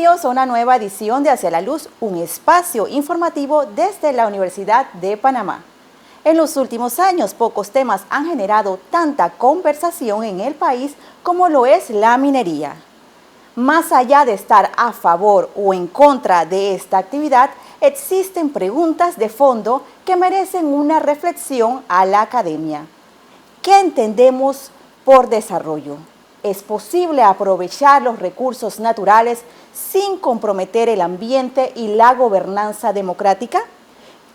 Bienvenidos a una nueva edición de Hacia la Luz, un espacio informativo desde la Universidad de Panamá. En los últimos años, pocos temas han generado tanta conversación en el país como lo es la minería. Más allá de estar a favor o en contra de esta actividad, existen preguntas de fondo que merecen una reflexión a la academia. ¿Qué entendemos por desarrollo? ¿Es posible aprovechar los recursos naturales sin comprometer el ambiente y la gobernanza democrática?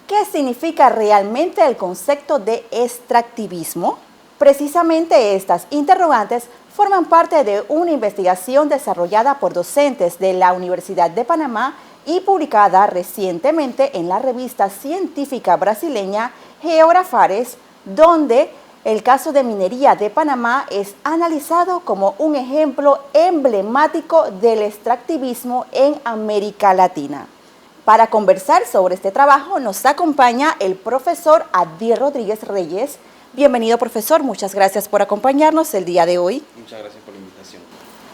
¿Qué significa realmente el concepto de extractivismo? Precisamente estas interrogantes forman parte de una investigación desarrollada por docentes de la Universidad de Panamá y publicada recientemente en la revista científica brasileña Geografares, donde el caso de minería de Panamá es analizado como un ejemplo emblemático del extractivismo en América Latina. Para conversar sobre este trabajo nos acompaña el profesor Adiel Rodríguez Reyes. Bienvenido, profesor, muchas gracias por acompañarnos el día de hoy. Muchas gracias por la invitación.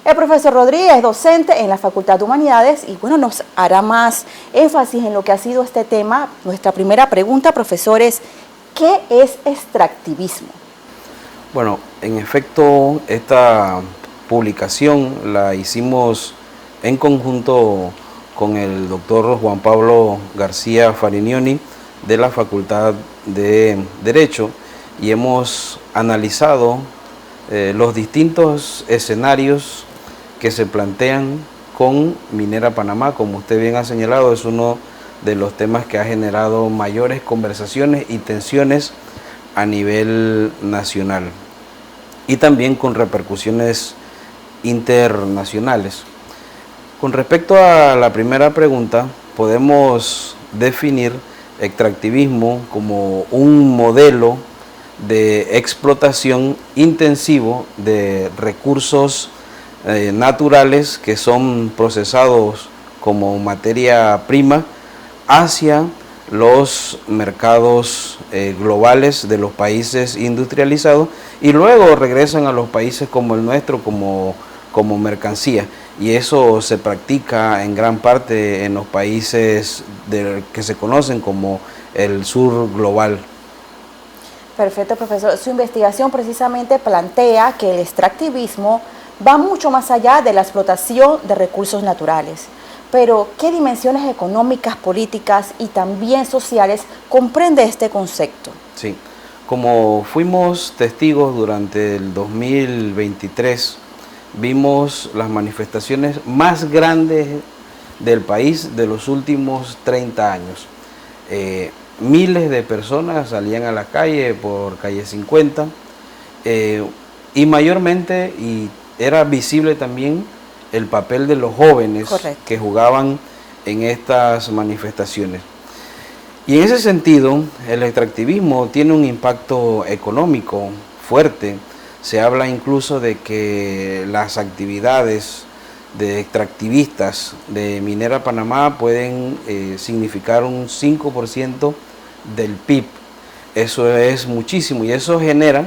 El profesor Rodríguez es docente en la Facultad de Humanidades y nos hará más énfasis en lo que ha sido este tema. Nuestra primera pregunta, profesor, es ¿qué es extractivismo? Bueno, en efecto, esta publicación la hicimos en conjunto con el doctor Juan Pablo García Farignoni de la Facultad de Derecho y hemos analizado los distintos escenarios que se plantean con Minera Panamá. Como usted bien ha señalado, es uno de los temas que ha generado mayores conversaciones y tensiones a nivel nacional y también con repercusiones internacionales. Con respecto a la primera pregunta, podemos definir extractivismo como un modelo de explotación intensivo de recursos naturales que son procesados como materia prima hacia los mercados globales de los países industrializados y luego regresan a los países como el nuestro como mercancía. Y eso se practica en gran parte en los países que se conocen como el sur global. Perfecto, profesor. Su investigación precisamente plantea que el extractivismo va mucho más allá de la explotación de recursos naturales. Pero, ¿qué dimensiones económicas, políticas y también sociales comprende este concepto? Sí, como fuimos testigos durante el 2023, vimos las manifestaciones más grandes del país de los últimos 30 años. Miles de personas salían a la calle por calle 50 y mayormente, y era visible también el papel de los jóvenes. Correcto. Que jugaban en estas manifestaciones. Y en ese sentido, el extractivismo tiene un impacto económico fuerte. Se habla incluso de que las actividades de extractivistas de Minera Panamá pueden significar un 5% del PIB. Eso es muchísimo y eso genera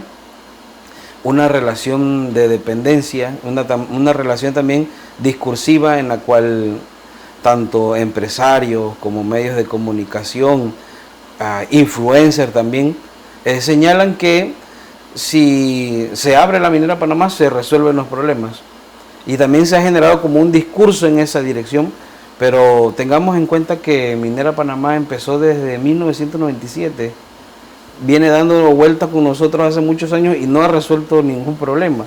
una relación de dependencia, una relación también discursiva en la cual tanto empresarios como medios de comunicación, influencers también, señalan que si se abre la Minera Panamá se resuelven los problemas. Y también se ha generado como un discurso en esa dirección, pero tengamos en cuenta que Minera Panamá empezó desde 1997, viene dando vueltas con nosotros hace muchos años y no ha resuelto ningún problema.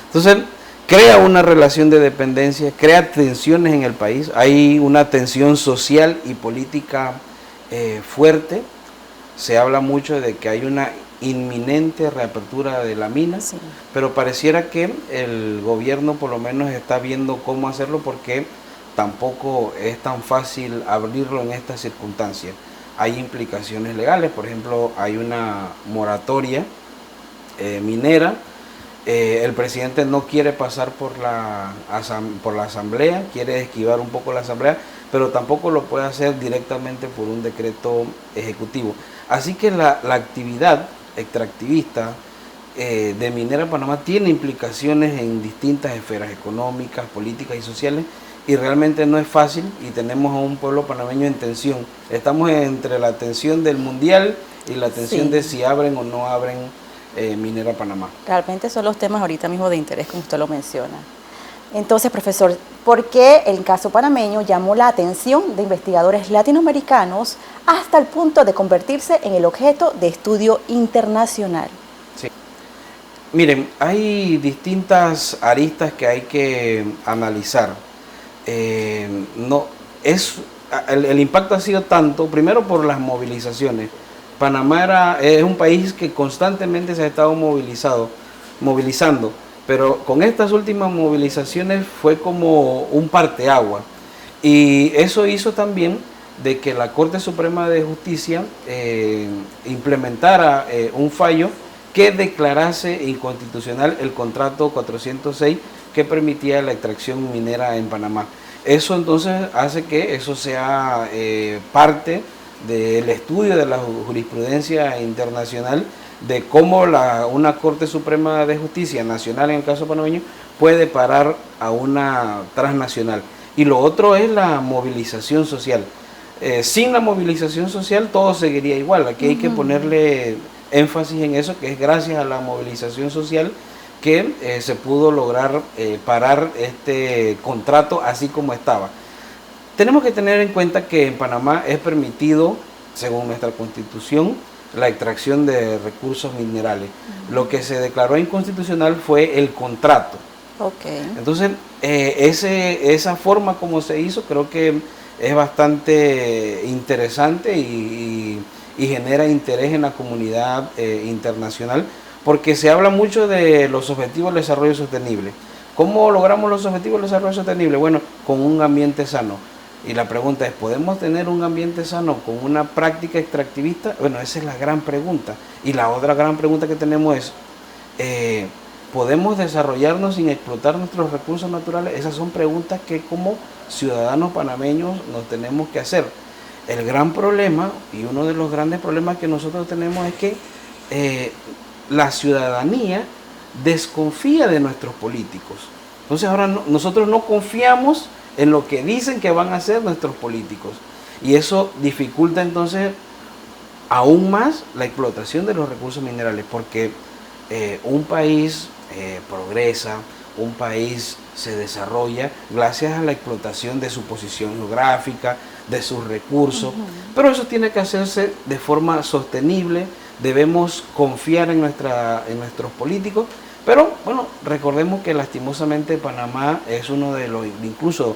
Entonces, crea una relación de dependencia, crea tensiones en el país, hay una tensión social y política fuerte. Se habla mucho de que hay una inminente reapertura de la mina, sí, pero pareciera que el gobierno por lo menos está viendo cómo hacerlo porque tampoco es tan fácil abrirlo en estas circunstancias. Hay implicaciones legales, por ejemplo, hay una moratoria minera. El presidente no quiere pasar por la asamblea, quiere esquivar un poco la asamblea, pero tampoco lo puede hacer directamente por un decreto ejecutivo. Así que la actividad extractivista de Minera Panamá tiene implicaciones en distintas esferas económicas, políticas y sociales, y realmente no es fácil, y tenemos a un pueblo panameño en tensión. Estamos entre la tensión del mundial y la tensión de si abren o no abren Minera Panamá. Realmente son los temas ahorita mismo de interés, como usted lo menciona. Entonces, profesor, ¿por qué el caso panameño llamó la atención de investigadores latinoamericanos hasta el punto de convertirse en el objeto de estudio internacional? Sí. Miren, hay distintas aristas que hay que analizar. El impacto ha sido tanto, primero por las movilizaciones. Panamá es un país que constantemente se ha estado movilizando, pero con estas últimas movilizaciones fue como un parteagua. Y eso hizo también de que la Corte Suprema de Justicia implementara un fallo que declarase inconstitucional el contrato 406 que permitía la extracción minera en Panamá. Eso entonces hace que eso sea parte del estudio de la jurisprudencia internacional de cómo una Corte Suprema de Justicia nacional, en el caso panameño, puede parar a una transnacional. Y lo otro es la movilización social. Sin la movilización social todo seguiría igual. Aquí hay que ponerle énfasis en eso, que es gracias a la movilización social que se pudo lograr parar este contrato así como estaba. Tenemos que tener en cuenta que en Panamá es permitido, según nuestra Constitución, la extracción de recursos minerales. Lo que se declaró inconstitucional fue el contrato. Entonces, esa forma como se hizo creo que es bastante interesante y genera interés en la comunidad internacional, porque se habla mucho de los objetivos del desarrollo sostenible. ¿Cómo logramos los objetivos del desarrollo sostenible? Bueno, con un ambiente sano. Y la pregunta es, ¿podemos tener un ambiente sano con una práctica extractivista? Bueno, esa es la gran pregunta. Y la otra gran pregunta que tenemos es, ¿podemos desarrollarnos sin explotar nuestros recursos naturales? Esas son preguntas que como ciudadanos panameños nos tenemos que hacer. El gran problema, y uno de los grandes problemas que nosotros tenemos, es que la ciudadanía desconfía de nuestros políticos. Entonces ahora nosotros no confiamos en lo que dicen que van a hacer nuestros políticos. Y eso dificulta entonces aún más la explotación de los recursos minerales, porque un país progresa, un país se desarrolla gracias a la explotación de su posición geográfica, de sus recursos, pero eso tiene que hacerse de forma sostenible. Debemos confiar en nuestros políticos, pero bueno, recordemos que lastimosamente Panamá es uno de los, incluso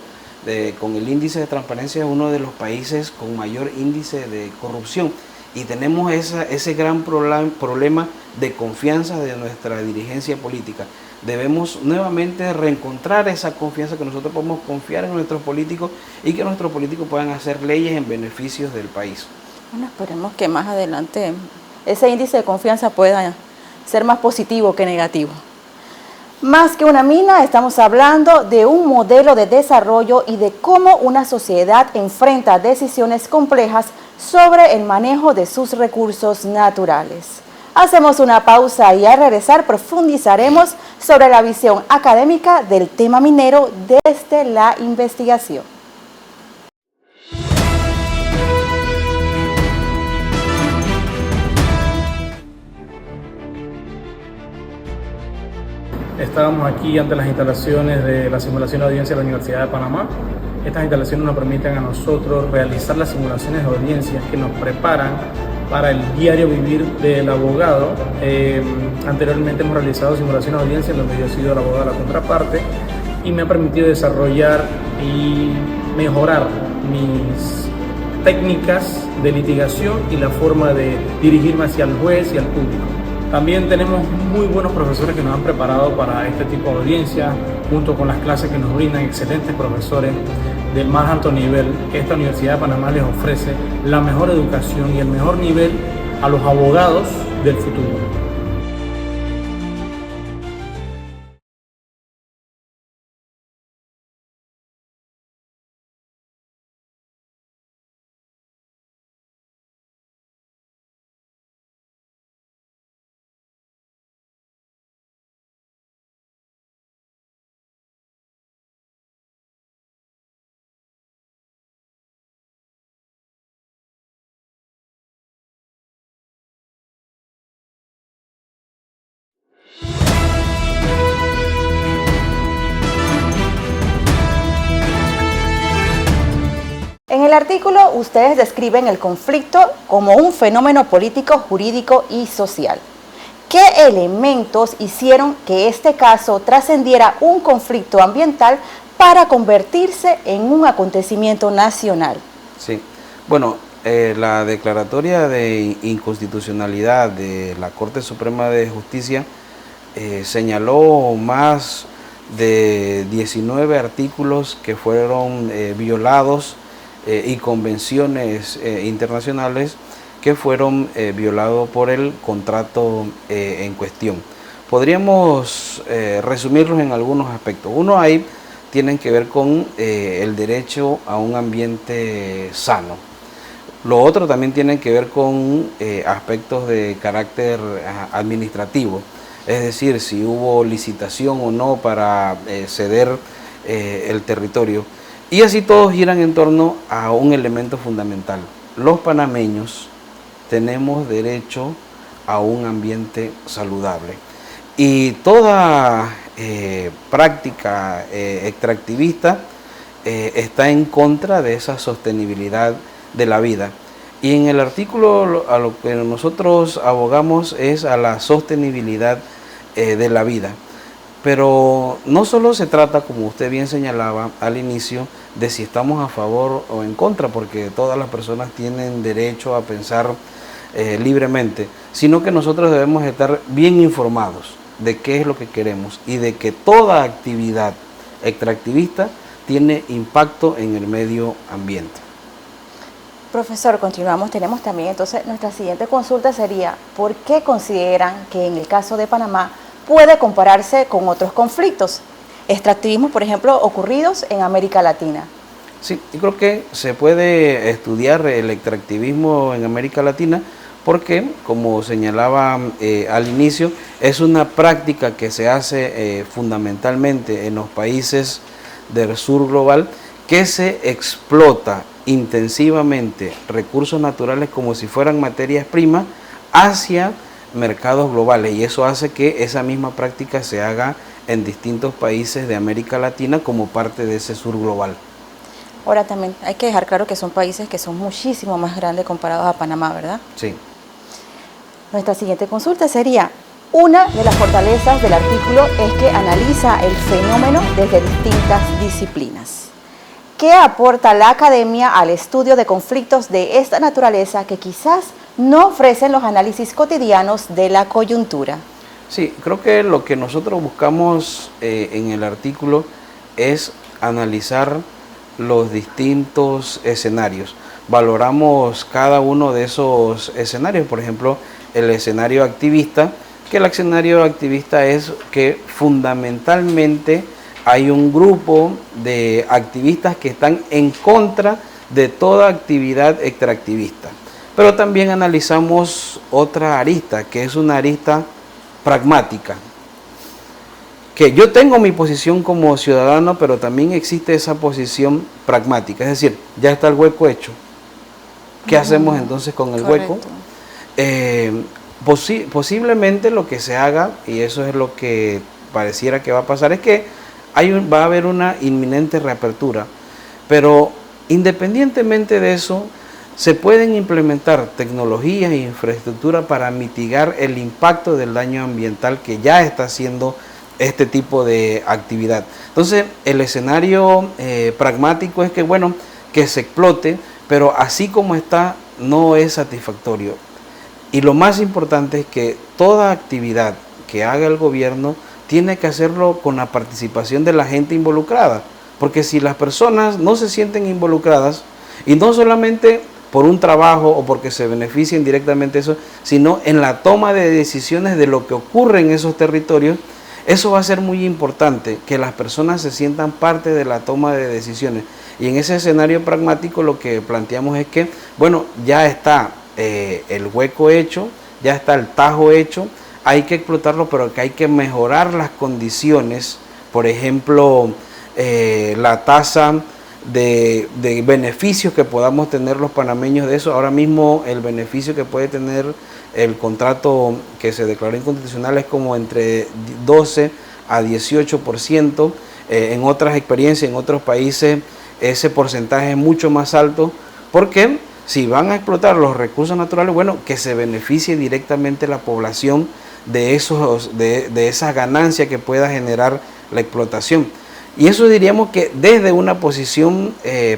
con el índice de transparencia, es uno de los países con mayor índice de corrupción, y tenemos ese gran problema de confianza de nuestra dirigencia política. Debemos nuevamente reencontrar esa confianza, que nosotros podemos confiar en nuestros políticos y que nuestros políticos puedan hacer leyes en beneficio del país. Bueno, esperemos que más adelante ese índice de confianza pueda ser más positivo que negativo. Más que una mina, estamos hablando de un modelo de desarrollo y de cómo una sociedad enfrenta decisiones complejas sobre el manejo de sus recursos naturales. Hacemos una pausa y al regresar profundizaremos sobre la visión académica del tema minero desde la investigación. Estábamos aquí ante las instalaciones de la simulación de audiencia de la Universidad de Panamá. Estas instalaciones nos permiten a nosotros realizar las simulaciones de audiencias que nos preparan para el diario vivir del abogado. Anteriormente hemos realizado simulaciones de audiencia en donde yo he sido el abogado de la contraparte y me ha permitido desarrollar y mejorar mis técnicas de litigación y la forma de dirigirme hacia el juez y al público. También tenemos muy buenos profesores que nos han preparado para este tipo de audiencias, junto con las clases que nos brindan excelentes profesores del más alto nivel. Esta Universidad de Panamá les ofrece la mejor educación y el mejor nivel a los abogados del futuro. el artículo ustedes describen el conflicto como un fenómeno político, jurídico y social. ¿Qué elementos hicieron que este caso trascendiera un conflicto ambiental para convertirse en un acontecimiento nacional? Sí, bueno, la declaratoria de inconstitucionalidad de la Corte Suprema de Justicia señaló más de 19 artículos que fueron violados y convenciones internacionales que fueron violados por el contrato en cuestión. Podríamos resumirlos en algunos aspectos. Uno ahí tienen que ver con el derecho a un ambiente sano. Lo otro también tiene que ver con aspectos de carácter administrativo, es decir, si hubo licitación o no para ceder el territorio. Y así todos giran en torno a un elemento fundamental. Los panameños tenemos derecho a un ambiente saludable. Y toda práctica extractivista está en contra de esa sostenibilidad de la vida. Y en el artículo a lo que nosotros abogamos es a la sostenibilidad de la vida. Pero no solo se trata, como usted bien señalaba al inicio, de si estamos a favor o en contra, porque todas las personas tienen derecho a pensar libremente, sino que nosotros debemos estar bien informados de qué es lo que queremos y de que toda actividad extractivista tiene impacto en el medio ambiente. Profesor, continuamos. Tenemos también entonces nuestra siguiente consulta sería, ¿por qué consideran que en el caso de Panamá puede compararse con otros conflictos, extractivismos, por ejemplo, ocurridos en América Latina? Sí, yo creo que se puede estudiar el extractivismo en América Latina porque, como señalaba al inicio, es una práctica que se hace fundamentalmente en los países del sur global, que se explota intensivamente recursos naturales como si fueran materias primas hacia mercados globales, y eso hace que esa misma práctica se haga en distintos países de América Latina como parte de ese sur global. Ahora también hay que dejar claro que son países que son muchísimo más grandes comparados a Panamá, ¿verdad? Sí. Nuestra siguiente consulta sería, una de las fortalezas del artículo es que analiza el fenómeno desde distintas disciplinas. ¿Qué aporta la academia al estudio de conflictos de esta naturaleza que quizás no ofrecen los análisis cotidianos de la coyuntura? Sí, creo que lo que nosotros buscamos en el artículo es analizar los distintos escenarios. Valoramos cada uno de esos escenarios, por ejemplo, el escenario activista, que el escenario activista es que fundamentalmente hay un grupo de activistas que están en contra de toda actividad extractivista. Pero también analizamos otra arista, que es una arista pragmática. Que yo tengo mi posición como ciudadano, pero también existe esa posición pragmática. Es decir, ya está el hueco hecho. ¿Qué hacemos entonces con el hueco? Posiblemente lo que se haga, y eso es lo que pareciera que va a pasar, es que va a haber una inminente reapertura, pero independientemente de eso, se pueden implementar tecnologías e infraestructura para mitigar el impacto del daño ambiental que ya está haciendo este tipo de actividad. Entonces, el escenario pragmático es que, bueno, que se explote, pero así como está, no es satisfactorio. Y lo más importante es que toda actividad que haga el gobierno tiene que hacerlo con la participación de la gente involucrada, porque si las personas no se sienten involucradas, y no solamente por un trabajo o porque se beneficien directamente de eso, sino en la toma de decisiones de lo que ocurre en esos territorios, eso va a ser muy importante, que las personas se sientan parte de la toma de decisiones. Y en ese escenario pragmático lo que planteamos es que, bueno, ya está el hueco hecho, ya está el tajo hecho, hay que explotarlo, pero que hay que mejorar las condiciones, por ejemplo, la tasa de beneficios que podamos tener los panameños de eso. Ahora mismo el beneficio que puede tener el contrato que se declaró inconstitucional es como entre 12 a 18%, en otras experiencias, en otros países ese porcentaje es mucho más alto, porque si van a explotar los recursos naturales, bueno, que se beneficie directamente la población de esas ganancias que pueda generar la explotación. Y eso diríamos que desde una posición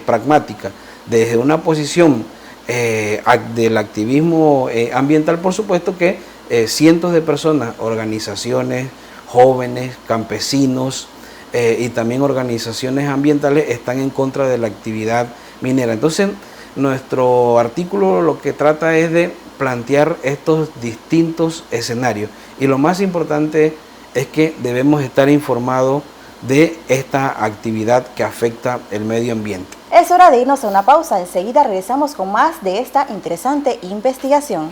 pragmática, desde una posición del activismo ambiental, por supuesto que cientos de personas, organizaciones, jóvenes, campesinos y también organizaciones ambientales están en contra de la actividad minera. Entonces, nuestro artículo lo que trata es de plantear estos distintos escenarios, y lo más importante es que debemos estar informados de esta actividad que afecta el medio ambiente. Es hora de irnos a una pausa. Enseguida regresamos con más de esta interesante investigación.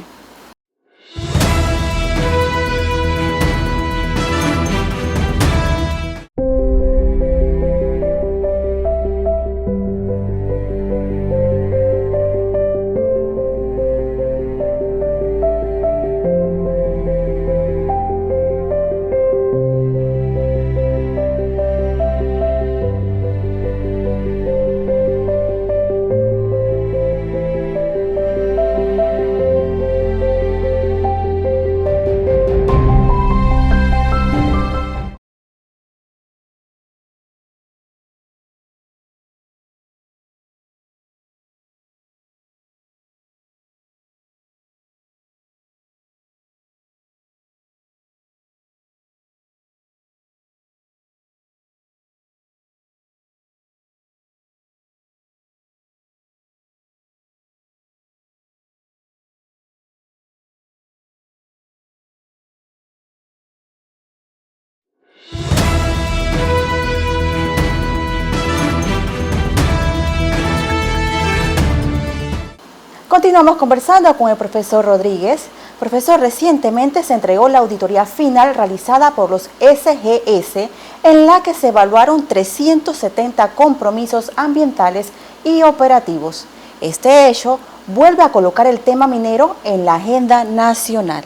Continuamos conversando con el profesor Rodríguez. Profesor, recientemente se entregó la auditoría final realizada por los SGS, en la que se evaluaron 370 compromisos ambientales y operativos. Este hecho vuelve a colocar el tema minero en la agenda nacional.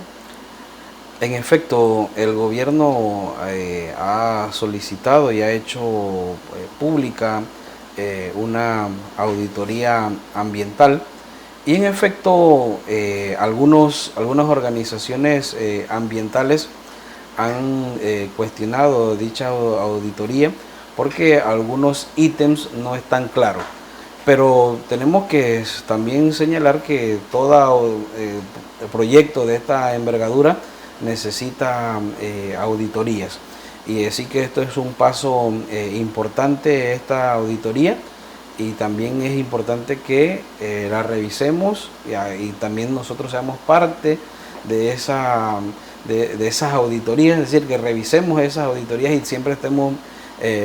En efecto, el gobierno ha solicitado y ha hecho pública una auditoría ambiental. Y en efecto, algunas organizaciones ambientales han cuestionado dicha auditoría porque algunos ítems no están claros. Pero tenemos que también señalar que todo proyecto de esta envergadura necesita auditorías. Y así que esto es un paso importante, esta auditoría. Y también es importante que la revisemos y también nosotros seamos parte de esas auditorías, es decir, que revisemos esas auditorías y siempre estemos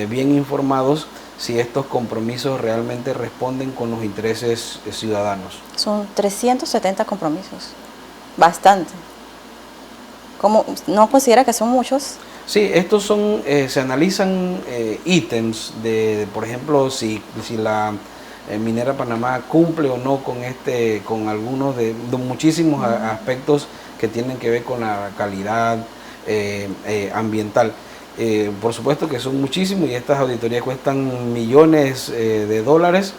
bien informados si estos compromisos realmente responden con los intereses ciudadanos. Son 370 compromisos, bastante. ¿No considera que son muchos? Sí, estos son, se analizan ítems de, por ejemplo, si la minera Panamá cumple o no con algunos de muchísimos aspectos que tienen que ver con la calidad ambiental. Por supuesto que son muchísimos y estas auditorías cuestan millones de dólares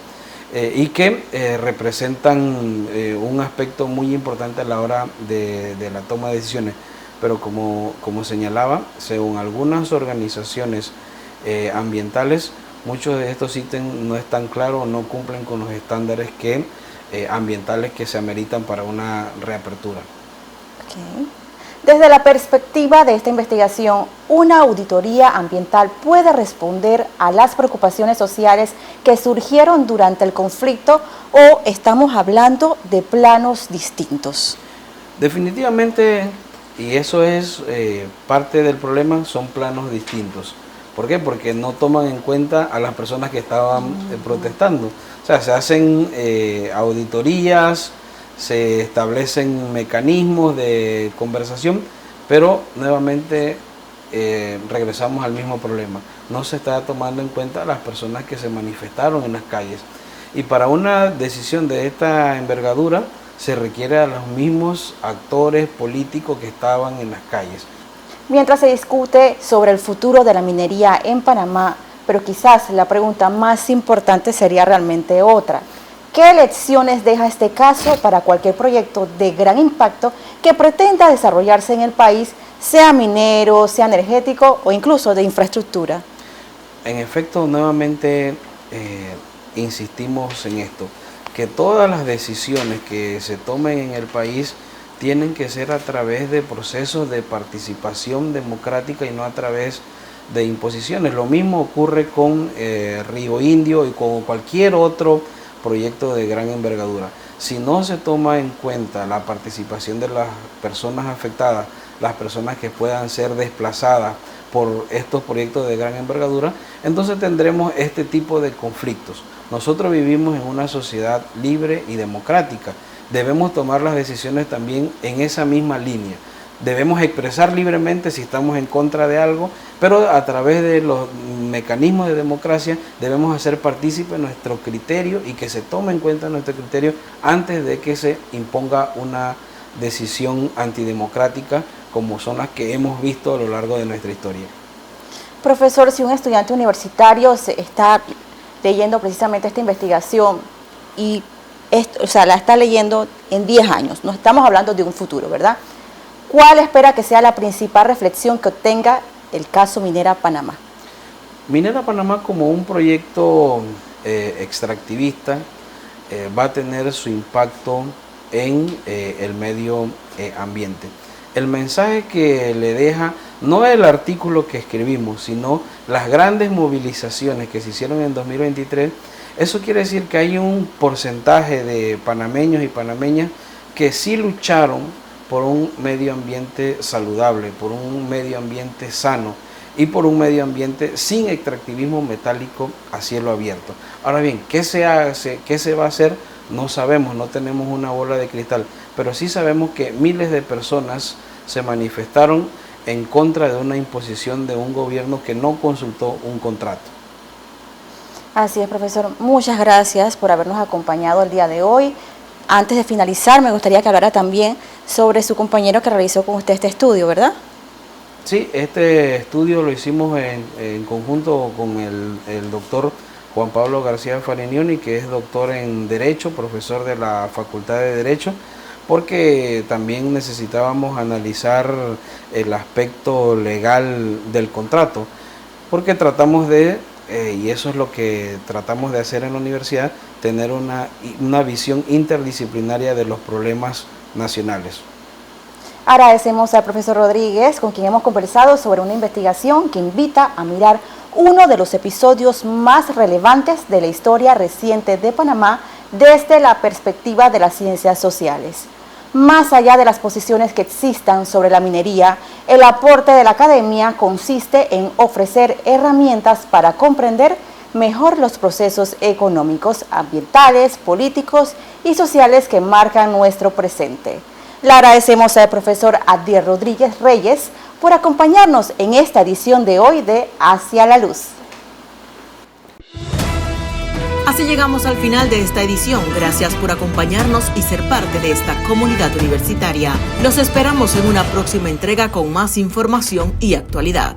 y que representan un aspecto muy importante a la hora de la toma de decisiones. Pero como señalaba, según algunas organizaciones ambientales, muchos de estos ítems no están claros o no cumplen con los estándares ambientales que se ameritan para una reapertura. Okay. Desde la perspectiva de esta investigación, ¿una auditoría ambiental puede responder a las preocupaciones sociales que surgieron durante el conflicto o estamos hablando de planos distintos? Definitivamente, y eso es parte del problema, son planos distintos. ¿Por qué? Porque no toman en cuenta a las personas que estaban protestando. O sea, se hacen auditorías, se establecen mecanismos de conversación, pero nuevamente regresamos al mismo problema. No se está tomando en cuenta a las personas que se manifestaron en las calles. Y para una decisión de esta envergadura, se requiere a los mismos actores políticos que estaban en las calles. Mientras se discute sobre el futuro de la minería en Panamá, pero quizás la pregunta más importante sería realmente otra. ¿Qué lecciones deja este caso para cualquier proyecto de gran impacto que pretenda desarrollarse en el país, sea minero, sea energético o incluso de infraestructura? En efecto, nuevamente insistimos en esto, que todas las decisiones que se tomen en el país tienen que ser a través de procesos de participación democrática y no a través de imposiciones. Lo mismo ocurre con Río Indio y con cualquier otro proyecto de gran envergadura. Si no se toma en cuenta la participación de las personas afectadas, las personas que puedan ser desplazadas por estos proyectos de gran envergadura, entonces tendremos este tipo de conflictos. Nosotros vivimos en una sociedad libre y democrática. Debemos tomar las decisiones también en esa misma línea. Debemos expresar libremente si estamos en contra de algo, pero a través de los mecanismos de democracia debemos hacer partícipe nuestro criterio y que se tome en cuenta nuestro criterio antes de que se imponga una decisión antidemocrática como son las que hemos visto a lo largo de nuestra historia. Profesor, si un estudiante universitario se está leyendo precisamente esta investigación y la está leyendo en 10 años, no estamos hablando de un futuro, ¿verdad? ¿Cuál espera que sea la principal reflexión que obtenga el caso Minera Panamá? Minera Panamá, como un proyecto extractivista, va a tener su impacto en el medio ambiente. El mensaje que le deja no el artículo que escribimos, sino las grandes movilizaciones que se hicieron en 2023, eso quiere decir que hay un porcentaje de panameños y panameñas que sí lucharon por un medio ambiente saludable, por un medio ambiente sano y por un medio ambiente sin extractivismo metálico a cielo abierto. Ahora bien, ¿qué se hace? ¿Qué se va a hacer? No sabemos, no tenemos una bola de cristal, pero sí sabemos que miles de personas se manifestaron en contra de una imposición de un gobierno que no consultó un contrato. Así es, profesor. Muchas gracias por habernos acompañado el día de hoy. Antes de finalizar, me gustaría que hablara también sobre su compañero que realizó con usted este estudio, ¿verdad? Sí, este estudio lo hicimos en conjunto con el doctor Juan Pablo García Farignoni, que es doctor en Derecho, profesor de la Facultad de Derecho, porque también necesitábamos analizar el aspecto legal del contrato, porque tratamos de, y eso es lo que tratamos de hacer en la universidad, tener una visión interdisciplinaria de los problemas nacionales. Agradecemos al profesor Rodríguez, con quien hemos conversado sobre una investigación que invita a mirar uno de los episodios más relevantes de la historia reciente de Panamá desde la perspectiva de las ciencias sociales. Más allá de las posiciones que existan sobre la minería, el aporte de la academia consiste en ofrecer herramientas para comprender mejor los procesos económicos, ambientales, políticos y sociales que marcan nuestro presente. Le agradecemos al profesor Adier Rodríguez Reyes por acompañarnos en esta edición de hoy de Hacia la Luz. Así llegamos al final de esta edición. Gracias por acompañarnos y ser parte de esta comunidad universitaria. Los esperamos en una próxima entrega con más información y actualidad.